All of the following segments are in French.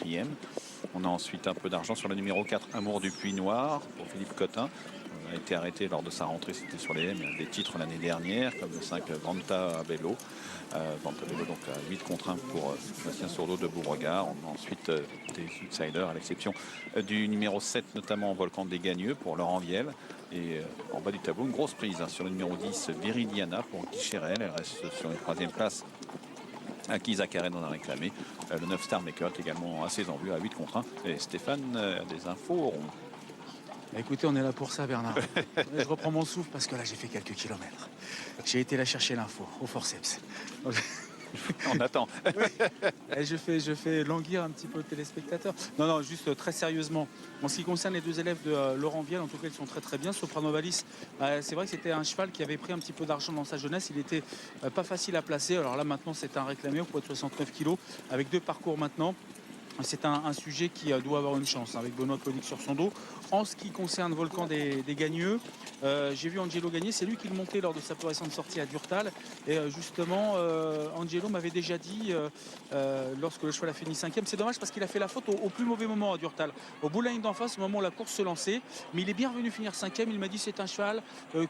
4e. On a ensuite un peu d'argent sur le numéro 4, Amour du Puy Noir, pour Philippe Cotin. On a été arrêté lors de sa rentrée, c'était sur les M, il y a des titres l'année dernière, comme le 5 Vanta Bello. Vanta Bello, donc à 8 contre 1 pour Bastien Sourdeau de Beauregard. On a ensuite des outsiders, à l'exception du numéro 7, notamment Volcan des Gagneux pour Laurent Vielle. Et en bas du tableau, une grosse prise sur le numéro 10, Viridiana pour Guy Chérel. Elle reste sur une 3e place. Qui Zaccarène en a réclamé. Le 9 Star Maker est également assez en vue à 8 contre 1. Et Stéphane a des infos. Écoutez, on est là pour ça, Bernard. Je reprends mon souffle parce que là, j'ai fait quelques kilomètres. J'ai été là chercher l'info au forceps. On attend. Et je fais languir un petit peu le téléspectateur. Non, juste très sérieusement. En ce qui concerne les 2 élèves de Laurent Vielle, en tout cas, ils sont très très bien. Soprano Valis, c'est vrai que c'était un cheval qui avait pris un petit peu d'argent dans sa jeunesse. Il était pas facile à placer. Alors là, maintenant, c'est un réclamé au poids de 69 kg avec 2 parcours maintenant. C'est un sujet qui doit avoir une chance, avec Benoît Clonic sur son dos. En ce qui concerne Volcan des Gagneux, j'ai vu Angelo gagner. C'est lui qui le montait lors de sa plus récente sortie à Durtal. Et justement, Angelo m'avait déjà dit, lorsque le cheval a fini 5e, c'est dommage parce qu'il a fait la faute au plus mauvais moment à Durtal. Au bout de la ligne d'en face, au moment où la course se lançait. Mais il est bien revenu finir 5e. Il m'a dit c'est un cheval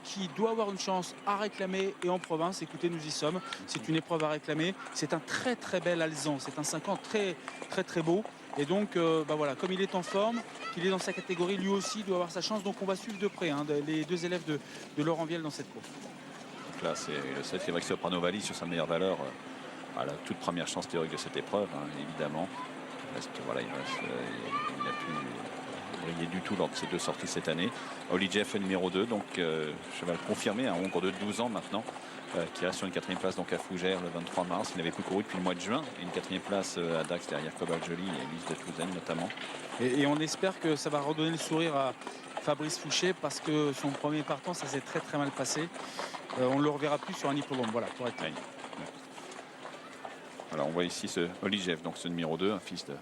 qui doit avoir une chance à réclamer. Et en province, écoutez, nous y sommes. C'est une épreuve à réclamer. C'est un très très bel alezan. C'est un 5 ans très très très beau. Et donc, voilà, comme il est en forme, qu'il est dans sa catégorie, lui aussi doit avoir sa chance. Donc, on va suivre de près les 2 élèves de Laurent Vielle dans cette course. Donc là, c'est le 7, c'est vrai que Soprano Valis sur sa meilleure valeur à la toute première chance théorique de cette épreuve, évidemment. Il n'a pu briller du tout lors de ces 2 sorties cette année. Oli Jeff numéro 2, donc cheval confirmé, un Hongre de 12 ans maintenant. Qui reste sur une 4e place donc à Fougères le 23 mars. Il n'avait plus couru depuis le mois de juin. Et une 4e place à Dax derrière Cobalt Jolie et Elise de Touzaine notamment. Et on espère que ça va redonner le sourire à Fabrice Fouché parce que son premier partant, ça s'est très très mal passé. On ne le reverra plus sur un hippodrome. Voilà, pour être clair. Voilà, on voit ici ce Oli Jeff, donc ce numéro 2, un fils de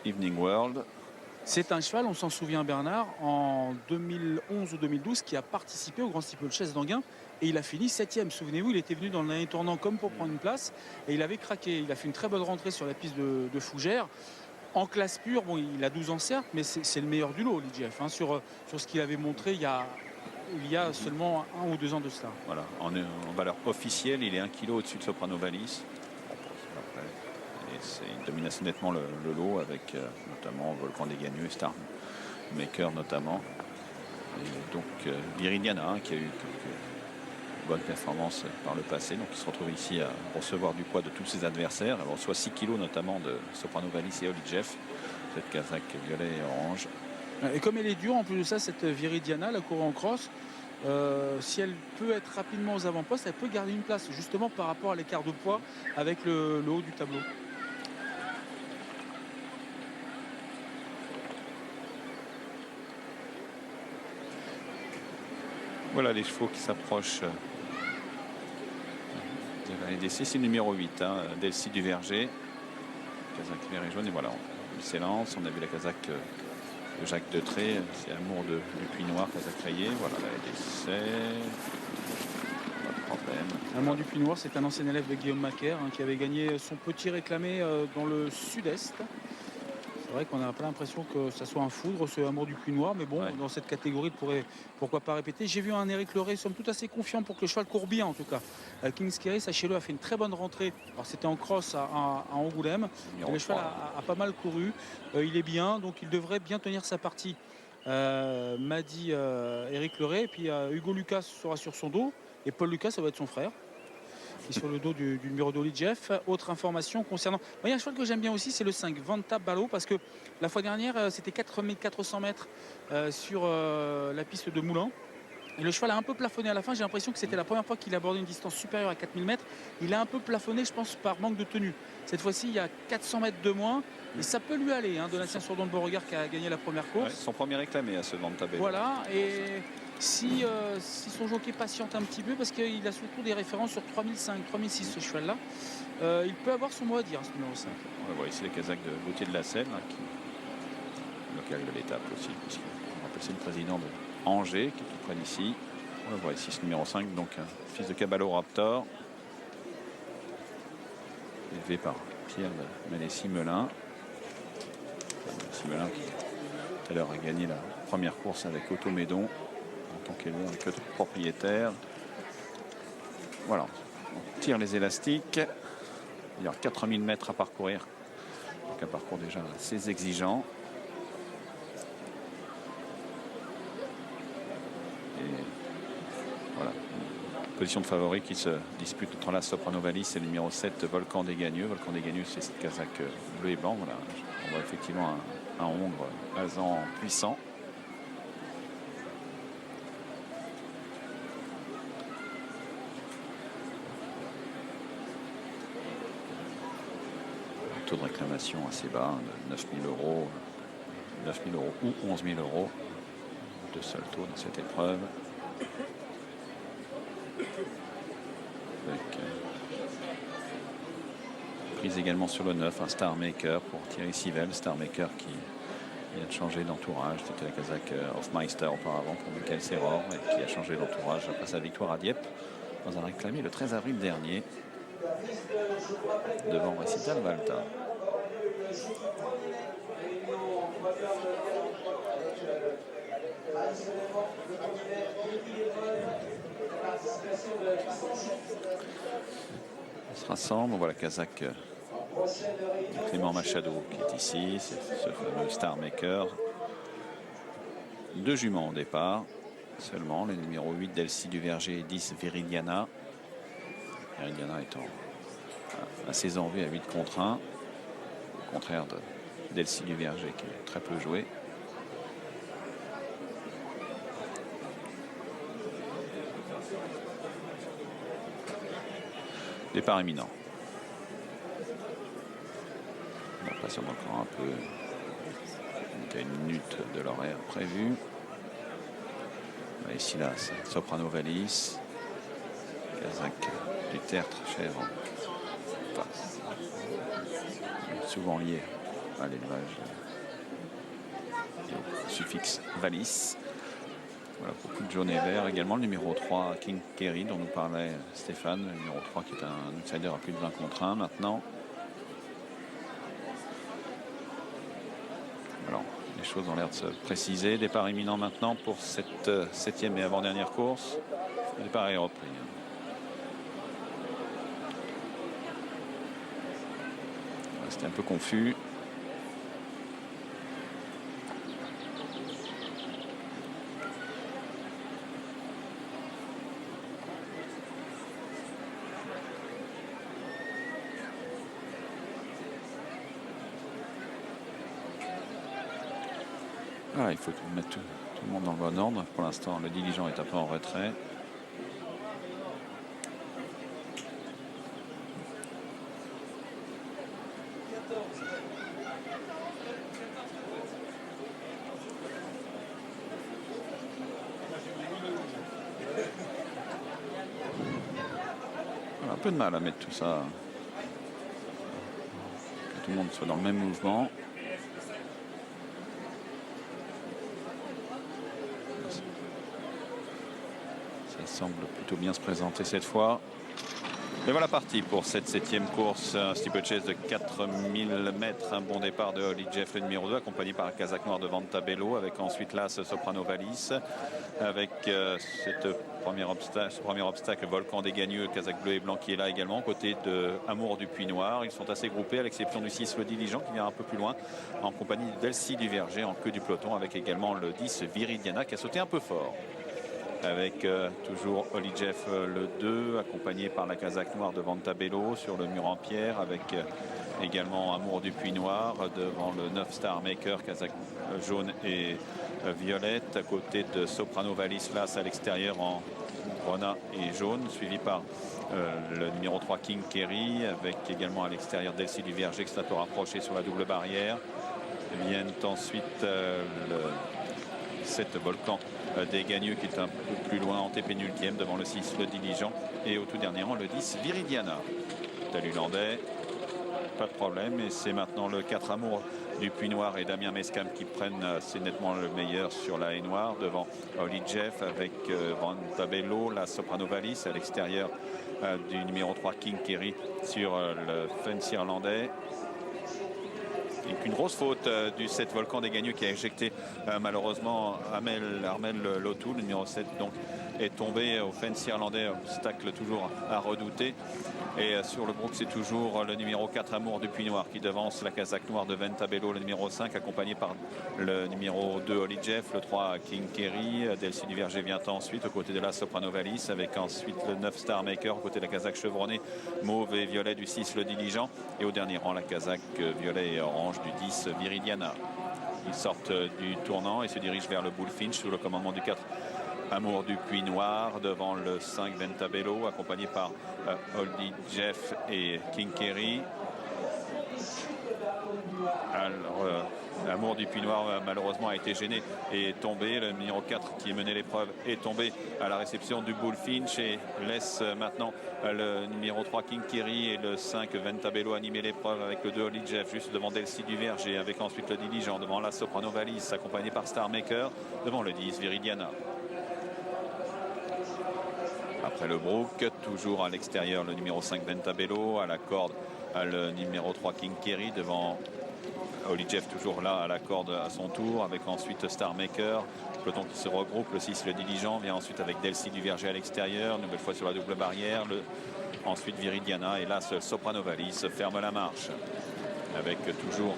Evening World. C'est un cheval, on s'en souvient Bernard, en 2011 ou 2012 qui a participé au Grand Steeplechase d'Anguin et il a fini 7e. Souvenez-vous, il était venu dans l'année tournant comme pour prendre une place et il avait craqué. Il a fait une très bonne rentrée sur la piste de Fougères. En classe pure, bon, il a 12 ans certes, mais c'est le meilleur du lot, Oli Jeff, sur ce qu'il avait montré il y a seulement 1 ou 2 ans de cela. Voilà, en valeur officielle, il est 1 kg au-dessus de Soprano Valis. Il domine assez nettement le lot avec notamment Volcan des Gagneux, Star Maker notamment. Et donc Viridiana qui a eu quelques bonnes performances par le passé. Donc il se retrouve ici à recevoir du poids de tous ses adversaires. Elle reçoit 6 kg notamment de Soprano Valis et Oli Jeff. Cette casaque violet et orange. Et comme elle est dure en plus de ça, cette Viridiana, la courue en crosse, si elle peut être rapidement aux avant-postes, elle peut garder une place justement par rapport à l'écart de poids avec le haut du tableau. Voilà les chevaux qui s'approchent de la vallée d'essai. C'est le numéro 8, Delcy du Verger. Casaque vert et jaune. Et voilà, il s'élance. On a vu la casaque de Jacques Detré. C'est Amour du Puy Noir, casaque rayée. Voilà, la vallée d'essai. Pas de problème. Amour du Puy Noir, c'est un ancien élève de Guillaume Macaire qui avait gagné son petit réclamé dans le sud-est. C'est vrai qu'on n'a pas l'impression que ça soit un foudre, ce Amour du Puy Noir, mais bon, dans cette catégorie, pourquoi pas répéter. J'ai vu un Éric Leray, somme toute assez confiant pour que le cheval court bien en tout cas. Kings Kerry, sachez-le, a fait une très bonne rentrée. Alors c'était en cross à Angoulême. Le cheval a pas mal couru. Il est bien, donc il devrait bien tenir sa partie. M'a dit Éric Leray. Et puis Hugo Lucas sera sur son dos. Et Paul Lucas, ça va être son frère. Qui est sur le dos du numéro d'Oli Jeff. Autre information concernant... Il y a un cheval que j'aime bien aussi, c'est le 5, Vanta Bello, parce que la fois dernière, c'était 400 mètres sur la piste de Moulins. Et le cheval a un peu plafonné à la fin. J'ai l'impression que c'était la première fois qu'il abordait une distance supérieure à 4000 mètres. Il a un peu plafonné, je pense, par manque de tenue. Cette fois-ci, il y a 400 mètres de moins. Et ça peut lui aller, Donatien Sourdon de Beauregard qui a gagné la première course. Son premier réclamé à ce Vanta Bello. Voilà, et si son jockey patiente un petit peu, parce qu'il a surtout des références sur 3005, 3006 ce cheval-là, il peut avoir son mot à dire, ce numéro 5. On va voir ici les casaques de Gauthier de la Seine, qui local de l'étape aussi, puisqu'on rappelle c'est le président de Angers, qui est tout près d'ici. On le voit ici, ce numéro 5, donc fils de Caballo Raptor, élevé par Pierre de Manessi-Melun. Simelin qui tout à l'heure a gagné la première course avec Automédon en tant qu'éleveur et que propriétaire. Voilà, on tire les élastiques. Il y a 4000 mètres à parcourir. Donc un parcours déjà assez exigeant. Et voilà, position de favori qui se dispute entre la Soprano Valis et le numéro 7 Volcan des Gagneux. Volcan des Gagneux, c'est ce Kazakh bleu et blanc. Voilà, on voit effectivement un hongre alezan puissant. Taux de réclamation assez bas, de 9 000 euros, 9 000 euros ou 11 000 euros. Deux seuls taux dans cette épreuve. Avec prise également sur le 9, un Star Maker pour Thierry Sivel. Star Maker qui vient de changer d'entourage. C'était la Kazakh Hofmeister auparavant pour Michael Serror et qui a changé d'entourage après sa victoire à Dieppe dans un réclamé le 13 avril dernier devant Recital Valta. On se rassemble, on voit la Kazakh Clément Machado qui est ici, c'est ce fameux Star Maker. Deux juments au départ seulement, les numéros 8 Delcy Duverger et 10 Viridiana. Viridiana étant assez en vue à 8 contre 1, au contraire de Delcy Duverger qui est très peu joué. Départ imminent. On patiente encore un peu. Donc à 1 minute de l'horaire prévu. Ici là, c'est Soprano Valis. Kazakh du tertre chèvre. Enfin, souvent lié à l'élevage. Suffixe Valis. Voilà, beaucoup de jaune et vert. Également le numéro 3, King Kerry, dont nous parlait Stéphane. Le numéro 3 qui est un outsider à plus de 20 contre 1 maintenant. Alors, les choses ont l'air de se préciser. Départ imminent maintenant pour cette 7e et avant-dernière course. Le départ est repris. C'était un peu confus. Ah, il faut mettre tout le monde dans le bon ordre. Pour l'instant, le diligent est un peu en retrait. On a un peu de mal à mettre tout ça. Que tout le monde soit dans le même mouvement. Semble plutôt bien se présenter cette fois. Et voilà parti pour cette 7e course, un steeplechase de 4000 mètres, un bon départ de Holly Jeff, le numéro 2, accompagné par un Kazakh noir de Vanta Bello, avec ensuite là ce Soprano Valis, avec ce premier obstacle, Volcan des Gagneux, le Kazakh bleu et blanc qui est là également, côté de Amour du Puy Noir. Ils sont assez groupés, à l'exception du 6, le diligent, qui vient un peu plus loin, en compagnie de Delcy Duverger en queue du peloton, avec également le 10, Viridiana, qui a sauté un peu fort. Avec toujours Holly Jeff le 2, accompagné par la Kazakh noire de Vanta Bello sur le mur en pierre, avec également Amour du Puy Noir devant le 9 Star Maker, Kazakh jaune et violette, à côté de Soprano Valis Las à l'extérieur en grenat et jaune, suivi par le numéro 3 King Kerry, avec également à l'extérieur Delcy Duverger qui s'est un peu rapproché sur la double barrière. Viennent ensuite le 7 Volcan des Gagneux qui est un peu plus loin, antépénultième devant le 6 le diligent, et au tout dernier rang le 10 Viridiana. Talulandais, pas de problème, et c'est maintenant le 4 Amour du Puy Noir et Damien Mescam qui prennent assez nettement le meilleur sur la haie noire devant Holly Jeff, avec Vanta Bello, la Soprano Valis à l'extérieur du numéro 3 King Kerry sur le fence irlandais. avec une grosse faute du 7 Volcan des Gagneux qui a éjecté malheureusement Armel Lotou, le numéro 7, donc est tombé au fence irlandais, obstacle toujours à redouter. Et sur le Brook, c'est toujours le numéro 4 Amour du Puy Noir qui devance la casaque noire de Ventabello, le numéro 5, accompagné par le numéro 2 Holly Jeff, le 3 King Kerry. Delcy Duverger vient ensuite aux côtés de la Soprano Valis, avec ensuite le 9 Star Maker aux côtés de la casaque chevronnée mauve et violet du 6 le Diligent, et au dernier rang la casaque violet et orange du 10 Viridiana. Ils sortent du tournant et se dirigent vers le Bullfinch sous le commandement du 4 Amour du Puy Noir, devant le 5 Ventabello, accompagné par Holdy Jeff et King Kerry. Alors, Amour du Puy Noir malheureusement a été gêné et est tombé. Le numéro 4 qui menait l'épreuve est tombé à la réception du Bullfinch et laisse maintenant le numéro 3 King Kerry et le 5 Ventabello animer l'épreuve, avec le 2 Holly Jeff juste devant Delcy Duverger, avec ensuite le Diligent devant la Soprano Valis, accompagné par Star Maker, devant le 10 Viridiana. Après le Brook, toujours à l'extérieur, le numéro 5 Ventabello, à la corde le numéro 3 King Kerry, devant Holly Jeff toujours là à la corde à son tour, avec ensuite Star Maker. Peloton qui se regroupe, le 6 le Diligent vient ensuite avec Delcy Duverger à l'extérieur, nouvelle fois sur la double barrière, ensuite Viridiana, et là ce Soprano Valis ferme la marche, avec toujours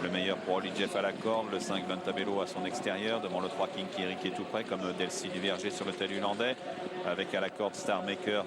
le meilleur pour Holly Jeff à la corde, le 5 Ventabello à son extérieur, devant le 3 King Kerry qui est tout près, comme Delcy Duverger sur le tel hollandais, avec à la corde Star Maker.